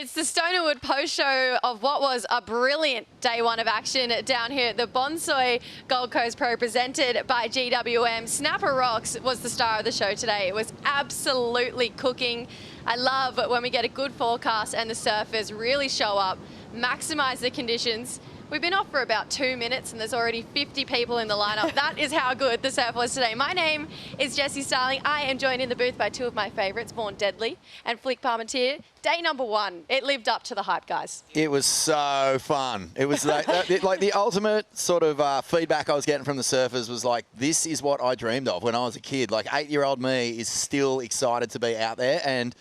It's the Stonerwood post-show of what was a brilliant day one of action down here at the Bonsoy Gold Coast Pro presented by GWM. Snapper Rocks was the star of the show today. It was absolutely cooking. I love when we get a good forecast and the surfers really show up, maximise the conditions. We've been off for about 2 minutes and there's already 50 people in the lineup. That is how good the surf was today. My name is Jessie Starling. I am joined in the booth by two of my favourites, Born Deadly and Flick Parmentier. Day number one, it lived up to the hype, guys. It was so fun. It was like the ultimate sort of feedback I was getting from the surfers was like, this is what I dreamed of when I was a kid. Like 8-year-old me is still excited to be out there. And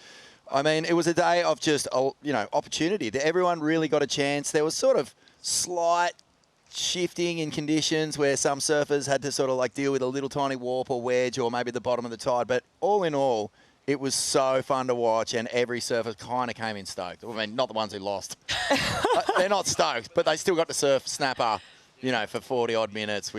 I mean, it was a day of just, you know, opportunity. Everyone really got a chance. There was sort of slight shifting in conditions where some surfers had to sort of like deal with a little tiny warp or wedge or maybe the bottom of the tide. But all in all, it was so fun to watch and every surfer kind of came in stoked. I mean, not the ones who lost. They're not stoked, but they still got to surf snapper, you know, for 40 odd minutes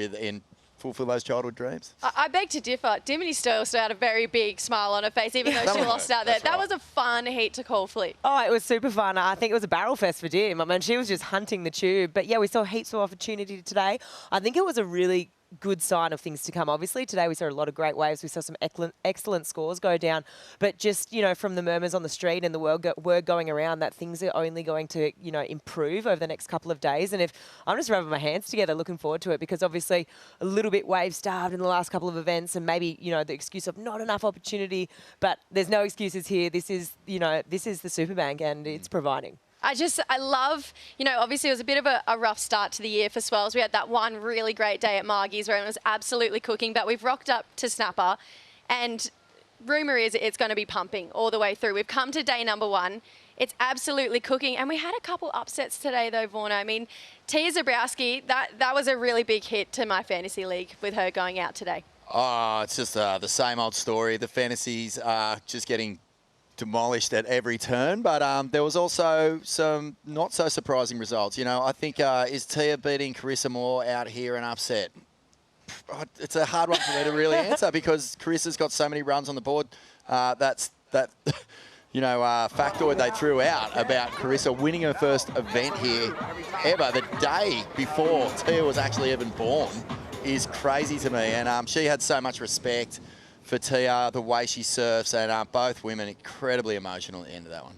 fulfill those childhood dreams. I beg to differ. Dimity Stoyle still had a very big smile on her face, even though she lost out there. That was a fun heat to call, Flick. Oh, it was super fun. I think it was a barrel fest for Dim. I mean, she was just hunting the tube. But yeah, we saw heaps of opportunity today. I think it was a really good sign of things to come. Obviously, today we saw a lot of great waves. We saw some excellent scores go down. But just, you know, from the murmurs on the street and the word going around that things are only going to, you know, improve over the next couple of days. And if I'm just rubbing my hands together, looking forward to it, because obviously a little bit wave starved in the last couple of events and maybe, you know, the excuse of not enough opportunity, but there's no excuses here. This is, you know, this is the Superbank and it's providing. I love, you know, obviously it was a bit of a rough start to the year for swells. We had that one really great day at Margie's where it was absolutely cooking, but we've rocked up to Snapper and rumour is it's going to be pumping all the way through. We've come to day number one. It's absolutely cooking. And we had a couple upsets today though, Vahine. I mean, Tia Zebrowski, that was a really big hit to my fantasy league with her going out today. Oh, it's just the same old story. The fantasies are just getting demolished at every turn, but there was also some not so surprising results. You know, I think is Tia beating Carissa Moore out here an upset? It's a hard one for me to really answer because Carissa's got so many runs on the board. That you know, factoid they threw out about Carissa winning her first event here ever the day before Tia was actually even born is crazy to me, and she had so much respect for Tia, the way she surfs, and both women incredibly emotional at the end of that one.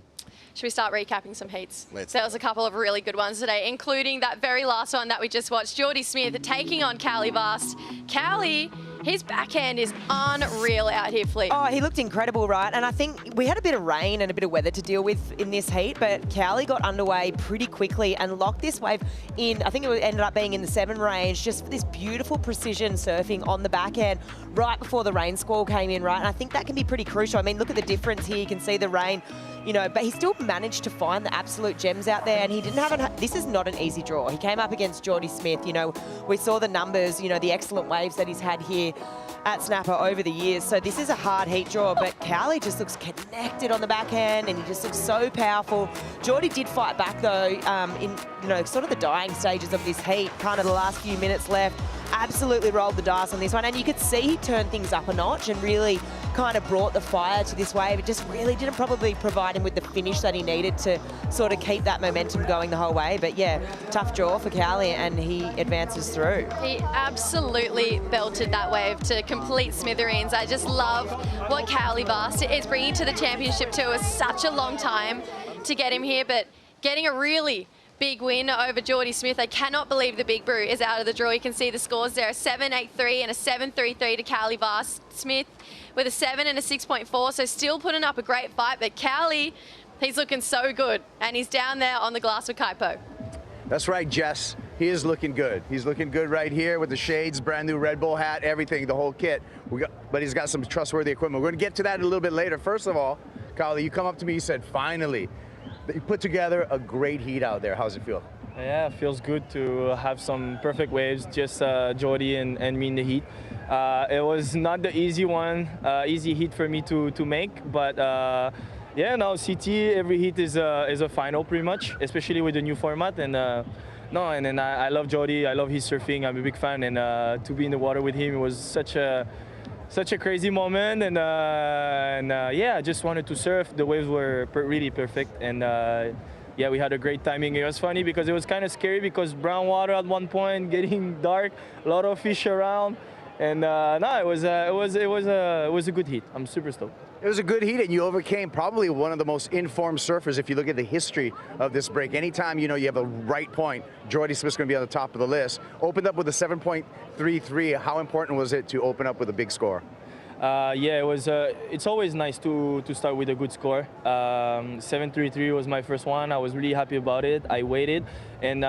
Should we start recapping some heats? There was a couple of really good ones today, including that very last one that we just watched, Jordy Smith taking on Kauli Vaast. Kauli, his backhand is unreal out here, Flick. Oh, he looked incredible, right? And I think we had a bit of rain and a bit of weather to deal with in this heat, but Kauli got underway pretty quickly and locked this wave in. I think it ended up being in the 7 range, just for this beautiful precision surfing on the backhand right before the rain squall came in, right? And I think that can be pretty crucial. I mean, look at the difference here. You can see the rain, you know, but he still managed to find the absolute gems out there, and he didn't have this is not an easy draw. He came up against Jordy Smith. You know, we saw the numbers, you know, the excellent waves that he's had here at Snapper over the years. So this is a hard heat draw, but Kauli just looks connected on the backhand and he just looks so powerful. Jordy did fight back though in, you know, sort of the dying stages of this heat, kind of the last few minutes left. Absolutely rolled the dice on this one, and you could see he turned things up a notch and really kind of brought the fire to this wave. It just really didn't probably provide him with the finish that he needed to sort of keep that momentum going the whole way. But yeah, tough draw for Kauli, and he advances through. He absolutely belted that wave to complete smithereens. I just love what Kauli Vaast is bringing to the championship tour. It was such a long time to get him here, but getting a really big win over Jordy Smith. I cannot believe the Big Brew is out of the draw. You can see the scores there, a 7.83 and a 7.33 to Kauli Vaast. Smith with a 7 and a 6.4, so still putting up a great fight, but Kauli, he's looking so good, and he's down there on the glass with Kaipo. That's right, Jess. He is looking good. He's looking good right here with the shades, brand new Red Bull hat, everything, the whole kit. But he's got some trustworthy equipment. We're going to get to that a little bit later. First of all, Kauli, you come up to me, you said, finally. You put together a great heat out there. How's it feel? Yeah, it feels good to have some perfect waves, just Jordy and me in the heat. It was not the easy heat for me to make, but yeah, now CT, every heat is a final pretty much, especially with the new format. And I love Jordy, I love his surfing, I'm a big fan, and to be in the water with him, it was such a such a crazy moment, and yeah, I just wanted to surf. The waves were really perfect, and yeah, we had a great timing. It was funny because it was kind of scary because brown water at one point, getting dark, a lot of fish around, and no, it was a good heat. I'm super stoked. It was a good heat, and you overcame probably one of the most informed surfers if you look at the history of this break. Anytime, you know, you have a right point, Jordy Smith's going to be on the top of the list. Opened up with a 7.33. How important was it to open up with a big score? Yeah, it was. It's always nice to start with a good score. 7.33 was my first one. I was really happy about it. I waited, and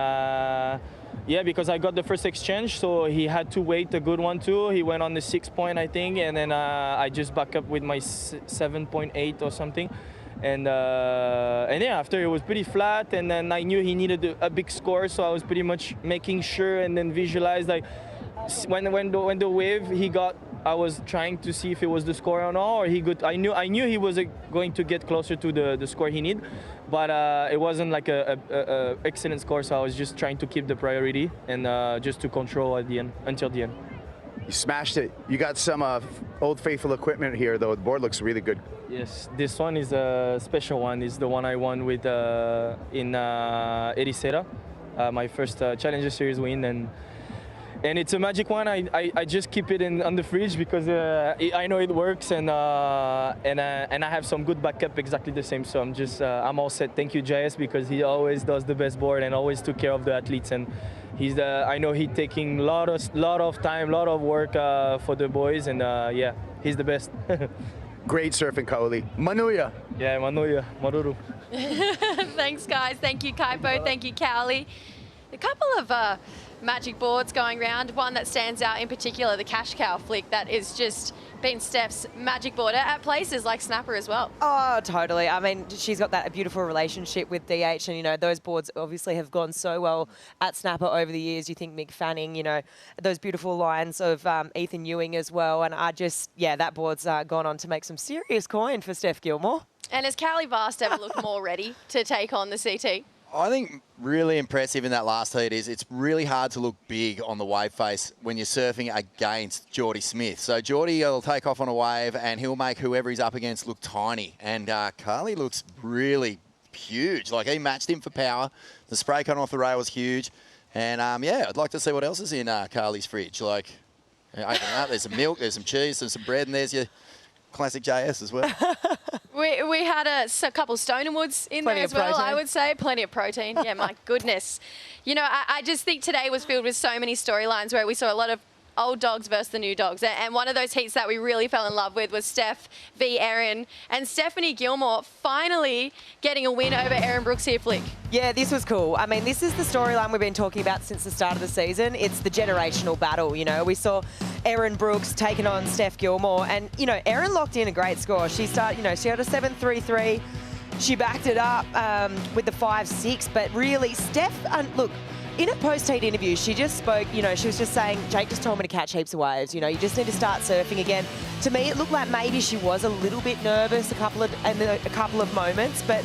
yeah, because I got the first exchange, so he had to wait a good one too. He went on the 6 point, I think, and then I just back up with my 7.8 or something. And yeah, after it was pretty flat, and then I knew he needed a big score, so I was pretty much making sure and then visualized like when the wave he got. I was trying to see if it was the score or not, or he could. I knew he was going to get closer to the score he need, but it wasn't like a excellent score. So I was just trying to keep the priority and just to control at the end until the end. You smashed it. You got some Old Faithful equipment here, though. The board looks really good. Yes, this one is a special one. It's the one I won with in Erostarbe, my first Challenger Series win, and it's a magic one. I just keep it on the fridge because I know it works, and I have some good backup exactly the same. So I'm all set. Thank you, JS, because he always does the best board and always took care of the athletes. And I know he's taking a lot of time, a lot of work for the boys, and yeah, he's the best. Great surfing, Kauli. Manuya. Yeah, Manuya, Maruru. Thanks, guys. Thank you, Kaipo. Thank you, Kauli. A couple of magic boards going around. One that stands out in particular, the cash cow flick, that is just been Steph's magic board at places like Snapper as well. Oh, totally. I mean, she's got that beautiful relationship with DH, and, you know, those boards obviously have gone so well at Snapper over the years. You think Mick Fanning, you know, those beautiful lines of Ethan Ewing as well. And yeah, that board's gone on to make some serious coin for Steph Gilmore. And has Kauli Vaast ever looked more ready to take on the CT? I think really impressive in that last heat is it's really hard to look big on the wave face when you're surfing against Jordy Smith. So Jordy will take off on a wave and he'll make whoever he's up against look tiny. And Kauli looks really huge. Like, he matched him for power. The spray cone off the rail was huge. And yeah, I'd like to see what else is in Kauli's fridge. Like, open it up, there's some milk, there's some cheese, there's some bread, and there's your classic JS as well. We had a couple Stone Woods in Plenty there as of well, protein. I would say. Plenty of protein. Yeah, my goodness. You know, I just think today was filled with so many storylines where we saw a lot of old dogs versus the new dogs. And one of those heats that we really fell in love with was Steph v. Erin. And Stephanie Gilmore finally getting a win over Erin Brooks here, Flick. Yeah, this was cool. I mean, this is the storyline we've been talking about since the start of the season. It's the generational battle, you know. We saw Erin Brooks taking on Steph Gilmore, and, you know, Erin locked in a great score. She had a 7.33. She backed it up with the 5.6, but really, Steph, look, in a post-heat interview, she just spoke, you know, she was just saying, Jake just told me to catch heaps of waves, you know, you just need to start surfing again. To me, it looked like maybe she was a little bit nervous a couple of moments, but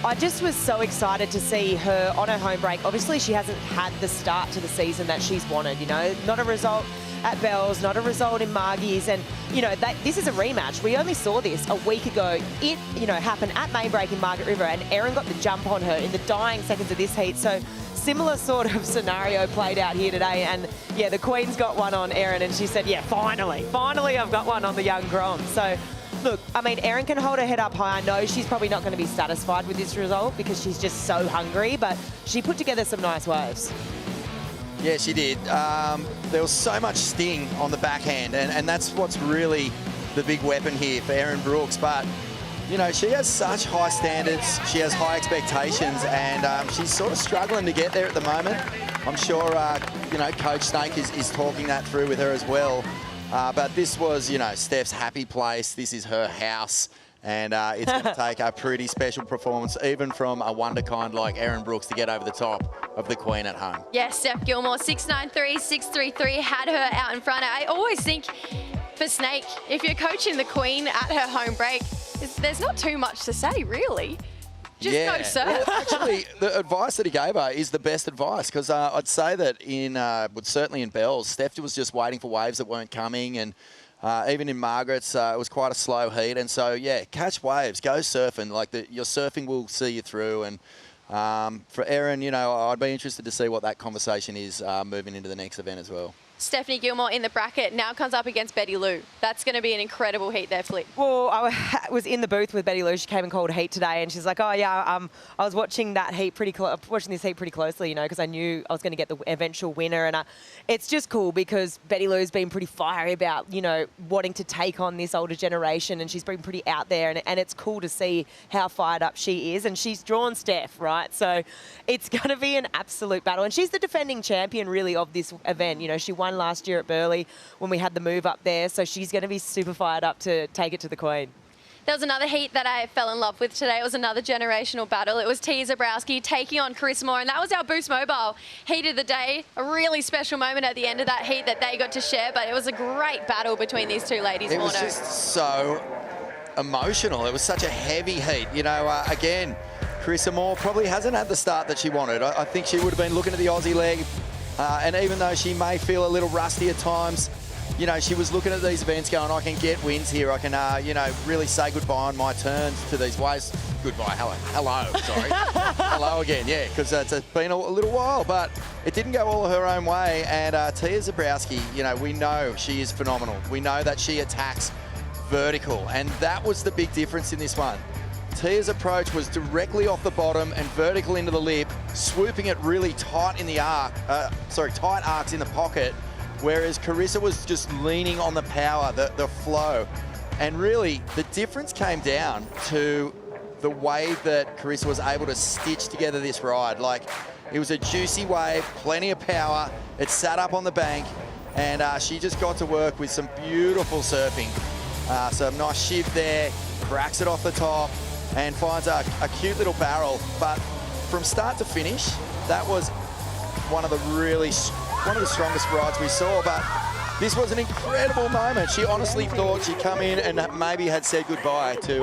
I just was so excited to see her on her home break. Obviously, she hasn't had the start to the season that she's wanted, you know, not a result at Bells, not a result in Margie's, and, you know, this is a rematch. We only saw this a week ago. It, you know, happened at Main Break in Margaret River, and Erin got the jump on her in the dying seconds of this heat, so similar sort of scenario played out here today, and yeah, the Queen's got one on Erin, and she said, yeah, finally I've got one on the young Grom. So look, I mean, Erin can hold her head up high. I know she's probably not going to be satisfied with this result because she's just so hungry, but she put together some nice waves. Yeah, she did. There was so much sting on the backhand, and that's what's really the big weapon here for Erin Brooks. But, you know, she has such high standards, she has high expectations, and she's sort of struggling to get there at the moment. I'm sure, you know, Coach Snake is talking that through with her as well. But this was, you know, Steph's happy place. This is her house. And it's going to take a pretty special performance, even from a wonderkind like Erin Brooks, to get over the top of the Queen at home. Yes, Steph Gilmore, 6.93, 6.33, had her out in front. I always think for Snake, if you're coaching the Queen at her home break, there's not too much to say, really. Just go surf. Well, actually, the advice that he gave her is the best advice, because I'd say that certainly in Bells, Steph was just waiting for waves that weren't coming, and Even in Margaret's, it was quite a slow heat. And so, yeah, catch waves, go surfing. Like, your surfing will see you through. And for Erin, you know, I'd be interested to see what that conversation is moving into the next event as well. Stephanie Gilmore in the bracket now comes up against Betty Lou. That's going to be an incredible heat there, Flip. Well, I was in the booth with Betty Lou. She came and called heat today, and she's like, "Oh yeah, I was watching that heat watching this heat pretty closely, you know, because I knew I was going to get the eventual winner." And it's just cool because Betty Lou's been pretty fiery about, you know, wanting to take on this older generation, and she's been pretty out there, and it's cool to see how fired up she is. And she's drawn Steph, right? So it's going to be an absolute battle, and she's the defending champion really of this event. You know, she won last year at Burleigh when we had the move up there, so she's going to be super fired up to take it to the Queen. There was another heat that I fell in love with today. It was another generational battle. It was Tia Zebrowski taking on Carissa Moore, and that was our Boost Mobile heat of the day. A really special moment at the end of that heat that they got to share, but it was a great battle between these two ladies. It was just so emotional. It was such a heavy heat. You know, again, Carissa Moore probably hasn't had the start that she wanted. I think she would have been looking at the Aussie leg. And even though she may feel a little rusty at times, you know, she was looking at these events going, I can get wins here. I can, you know, really say goodbye on my turns to these waves. Goodbye, hello, sorry. Hello again, yeah, because it's been a little while, but it didn't go all her own way. And Tia Zebrowski, you know, we know she is phenomenal. We know that she attacks vertical, and that was the big difference in this one. Tia's approach was directly off the bottom and vertical into the lip, swooping it really tight in the arc, tight arcs in the pocket, whereas Carissa was just leaning on the power, the flow. And really, the difference came down to the way that Carissa was able to stitch together this ride. Like, it was a juicy wave, plenty of power, it sat up on the bank, and she just got to work with some beautiful surfing. So a nice shiv there, cracks it off the top, and finds a cute little barrel. But from start to finish, that was one of the strongest rides we saw. But this was an incredible moment. She honestly thought she'd come in and maybe had said goodbye to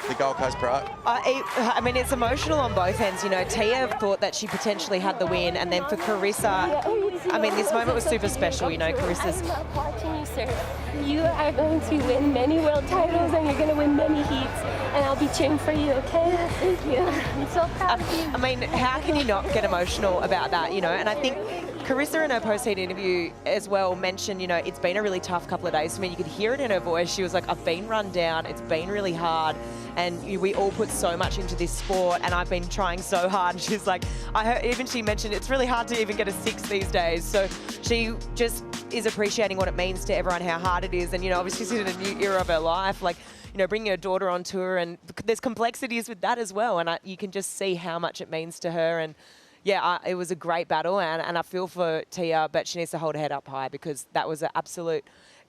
the Gold Coast Pro. I mean, it's emotional on both ends. You know, Tia thought that she potentially had the win, and then for Carissa, I mean, this moment was super special. You know, Carissa's... I'm not watching you surf. You are going to win many world titles, and you're going to win many heats, and I'll be cheering for you, okay? Thank you. I'm so proud of you. I mean, how can you not get emotional about that, you know? And I think Carissa in her post-heat interview as well mentioned, you know, it's been a really tough couple of days. I mean, you could hear it in her voice. She was like, I've been run down. It's been really hard. And we all put so much into this sport, and I've been trying so hard. And she's like, she mentioned it's really hard to even get a 6 these days. So she just is appreciating what it means to everyone, how hard it is. And, you know, obviously she's in a new era of her life. Like, you know, bringing her daughter on tour, and there's complexities with that as well. And you can just see how much it means to her. And yeah, it was a great battle, and I feel for Tia, but she needs to hold her head up high, because that was an absolute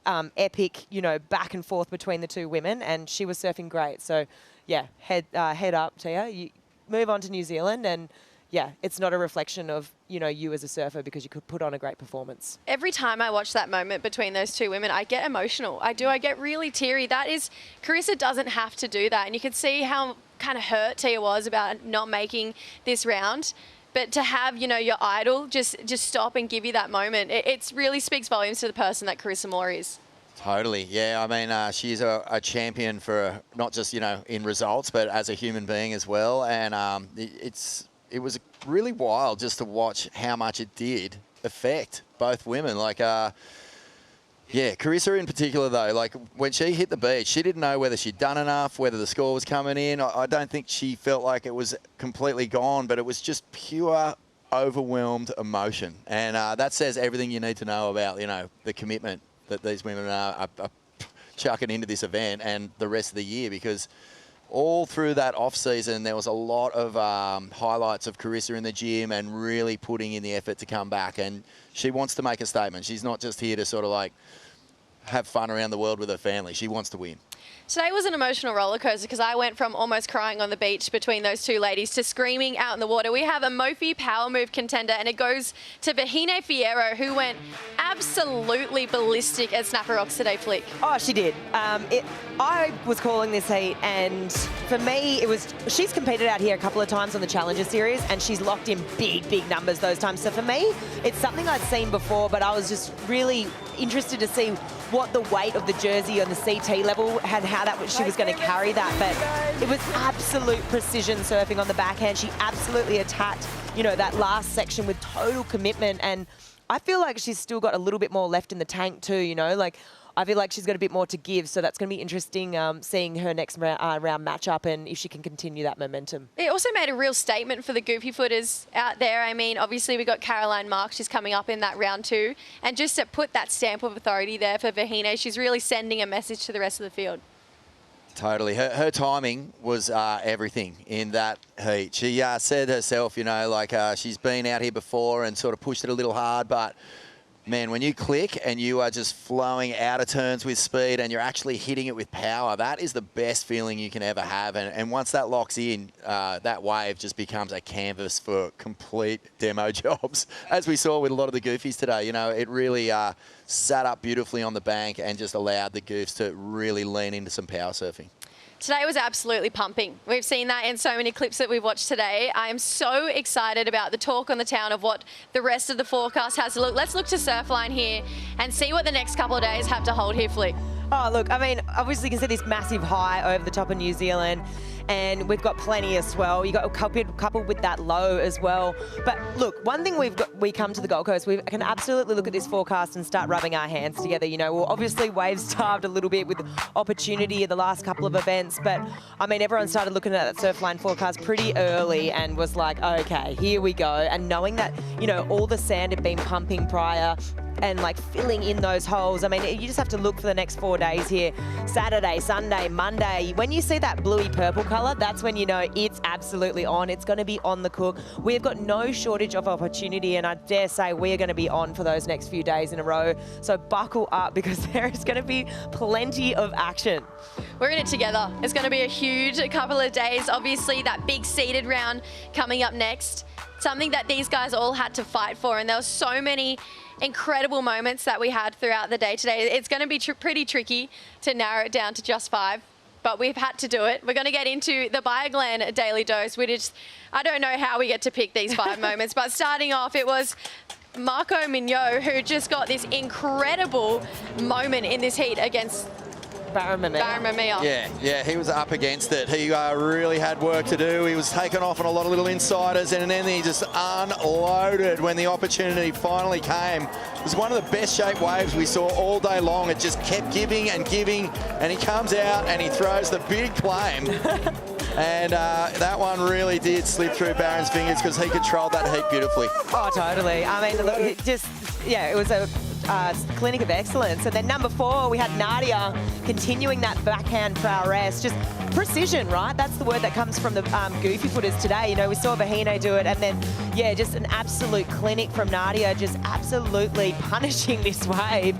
epic, you know, back and forth between the two women, and she was surfing great. So yeah, head up, Tia. You move on to New Zealand, and yeah, it's not a reflection of, you know, you as a surfer, because you could put on a great performance. Every time I watch that moment between those two women, I get emotional. I do. I get really teary. Carissa doesn't have to do that. And you can see how kind of hurt Tia was about not making this round. But to have, you know, your idol just stop and give you that moment, it really speaks volumes to the person that Carissa Moore is. Totally, yeah. I mean, she's a champion for not just, you know, in results, but as a human being as well. And it was really wild just to watch how much it did affect both women. Like, yeah, Carissa in particular, though, like when she hit the beach, she didn't know whether she'd done enough, whether the score was coming in. I don't think she felt like it was completely gone, but it was just pure, overwhelmed emotion. And that says everything you need to know about, you know, the commitment that these women are chucking into this event and the rest of the year, because all through that off-season, there was a lot of highlights of Carissa in the gym and really putting in the effort to come back. And she wants to make a statement. She's not just here to sort of like have fun around the world with her family. She wants to win. Today was an emotional roller coaster because I went from almost crying on the beach between those two ladies to screaming out in the water. We have a Mophie power move contender, and it goes to Vahine Fierro, who went absolutely ballistic at Snapper Rocks today, Flick. Oh, she did. I was calling this heat, and for me, she's competed out here a couple of times on the Challenger Series, and she's locked in big numbers those times. So for me, it's something I'd seen before, but I was just really interested to see what the weight of the jersey on the CT level and how she was going to carry that. But it was absolute precision surfing on the backhand. She absolutely attacked, that last section with total commitment. And I feel like she's still got a little bit more left in the tank too, I feel like she's got a bit more to give, so that's going to be interesting seeing her next round matchup and if she can continue that momentum. It also made a real statement for the goofy footers out there. I mean, obviously we got Caroline Marks, she's coming up in that round 2, and just to put that stamp of authority there for Vahine, she's really sending a message to the rest of the field. Totally. Her timing was everything in that heat. She said herself, she's been out here before and sort of pushed it a little hard, but man, when you click and you are just flowing out of turns with speed and you're actually hitting it with power, that is the best feeling you can ever have. And once that locks in, that wave just becomes a canvas for complete demo jobs. As we saw with a lot of the goofies today, it really sat up beautifully on the bank and just allowed the goofs to really lean into some power surfing. Today was absolutely pumping. We've seen that in so many clips that we've watched today. I am so excited about the talk on the town of what the rest of the forecast has to look. Let's look to Surfline here and see what the next couple of days have to hold here, Flick. Oh, look, I mean, obviously you can see this massive high over the top of New Zealand, and we've got plenty of swell. You got coupled with that low as well. But look, one thing we come to the Gold Coast, we can absolutely look at this forecast and start rubbing our hands together. We're obviously wave starved a little bit with opportunity in the last couple of events, but I mean, everyone started looking at that Surfline forecast pretty early and was like, okay, here we go. And knowing that, all the sand had been pumping prior, and filling in those holes. I mean, you just have to look for the next 4 days here. Saturday, Sunday, Monday. When you see that bluey purple colour, that's when you know it's absolutely on. It's going to be on the cook. We've got no shortage of opportunity, and I dare say we're going to be on for those next few days in a row. So buckle up, because there is going to be plenty of action. We're in it together. It's going to be a huge couple of days. Obviously, that big seeded round coming up next. Something that these guys all had to fight for, and there were so many incredible moments that we had throughout the day today. It's going to be pretty tricky to narrow it down to just 5, but we've had to do it. We're going to get into the BioGlen Daily Dose, which I don't know how we get to pick these 5 moments, but starting off, it was Marco Mignot who just got this incredible moment in this heat against Baron Mamiya. Yeah, he was up against it. He really had work to do. He was taken off on a lot of little insiders, and then he just unloaded when the opportunity finally came. It was one of the best shaped waves we saw all day long. It just kept giving and giving, and he comes out and he throws the big claim. And that one really did slip through Baron's fingers because he controlled that heat beautifully. Oh, totally. I mean, look, it was a clinic of excellence. And then number 4, we had Nadia continuing that backhand prowess. Just precision, right? That's the word that comes from the goofy footers today. We saw Vahine do it, and then, yeah, just an absolute clinic from Nadia, just absolutely punishing this wave.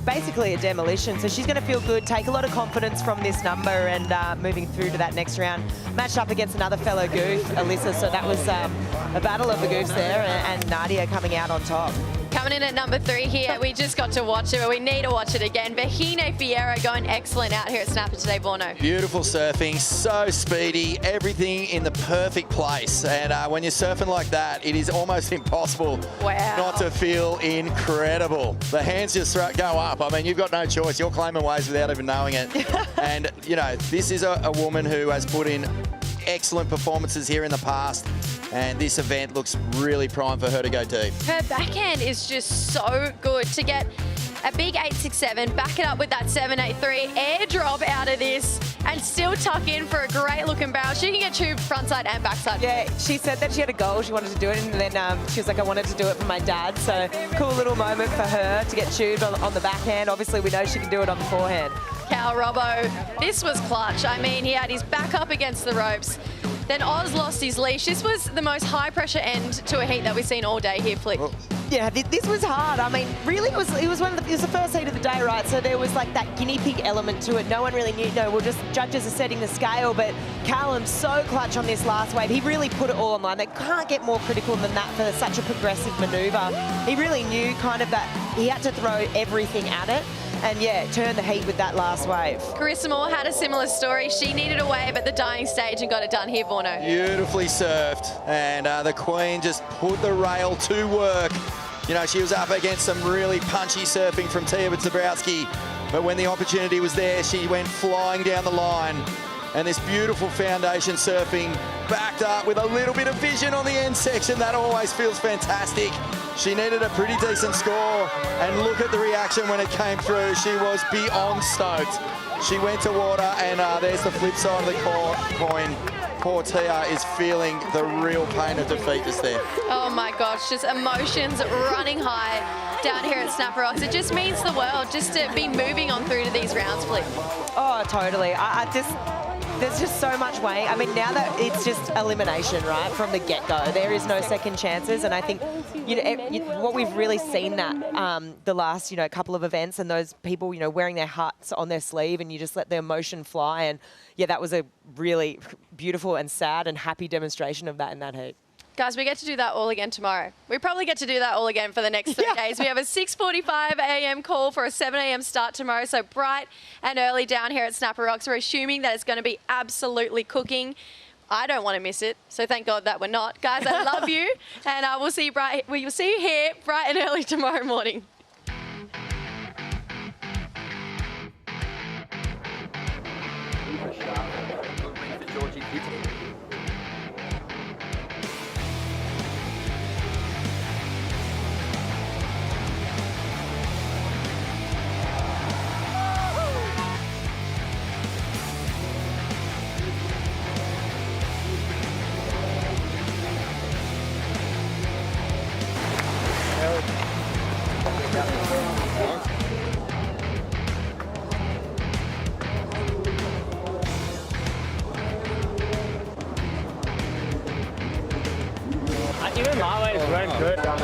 Basically a demolition. So she's going to feel good, take a lot of confidence from this number, and moving through to that next round. Matched up against another fellow goof, Alyssa. So that was a battle of the goofs there, and Nadia coming out on top. Coming in at number 3 here, we just got to watch it, but we need to watch it again. Vahine Fierro going excellent out here at Snapper today, Borno. Beautiful surfing, so speedy, everything in the perfect place. And when you're surfing like that, it is almost impossible not to feel incredible. The hands just go up. I mean, you've got no choice. You're claiming waves without even knowing it. And, this is a woman who has put in excellent performances here in the past, and this event looks really prime for her to go deep. Her backhand is just so good. To get a big 867, back it up with that 783, airdrop out of this, and still tuck in for a great looking barrel. She can get tubed frontside and backside. Yeah, she said that she had a goal, she wanted to do it, and then she was like, I wanted to do it for my dad. So cool little moment for her to get tubed on the backhand. Obviously, we know she can do it on the forehand. Cal Robbo, this was clutch. I mean, he had his back up against the ropes. Then Oz lost his leash. This was the most high pressure end to a heat that we've seen all day here, Flick. Well, Yeah, this was hard. I mean, really, it was the first heat of the day, right? So there was like that guinea pig element to it. No one really knew. No, just judges are setting the scale. But Callum's so clutch on this last wave. He really put it all on line. They can't get more critical than that for such a progressive manoeuvre. He really knew kind of that he had to throw everything at it. And yeah, turn the heat with that last wave. Carissa Moore had a similar story. She needed a wave at the dying stage and got it done here, Vorno. Beautifully surfed, and the Queen just put the rail to work. You know, she was up against some really punchy surfing from Zebrowski, but when the opportunity was there, she went flying down the line. And this beautiful foundation surfing backed up with a little bit of vision on the end section. That always feels fantastic. She needed a pretty decent score, and look at the reaction when it came through. She was beyond stoked. She went to water, and there's the flip side of the coin. Poor Tia is feeling the real pain of defeat just there. Oh my gosh, just emotions running high down here at Snapper Rocks. It just means the world just to be moving on through to these rounds, please. Oh, totally. There's just so much weight. I mean, now that it's just elimination, right, from the get-go. There is no second chances, and I think what we've really seen that the last couple of events, and those people wearing their hearts on their sleeve, and you just let the emotion fly. And yeah, that was a really beautiful and sad and happy demonstration of that in that heat. Guys, we get to do that all again tomorrow. We probably get to do that all again for the next 3 days. We have a 6:45 a.m. call for a 7 a.m. start tomorrow, so bright and early down here at Snapper Rocks. We're assuming that it's going to be absolutely cooking. I don't want to miss it, so thank God that we're not. Guys, I love you, and we'll see you here bright and early tomorrow morning. Even my way is running good. That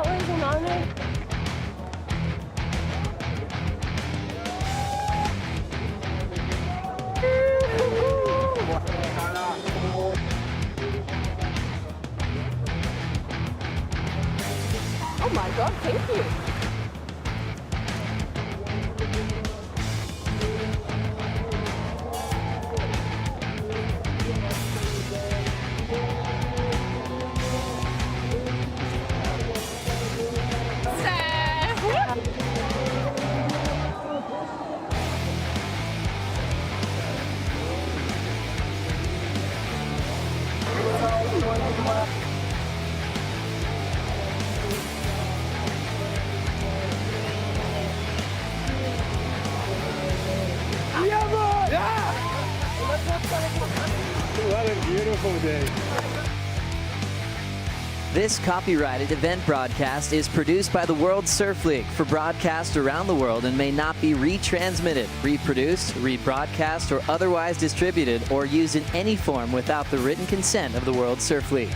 was an honor. Oh my God, thank you. What a beautiful day. This copyrighted event broadcast is produced by the World Surf League for broadcast around the world and may not be retransmitted, reproduced, rebroadcast, or otherwise distributed or used in any form without the written consent of the World Surf League.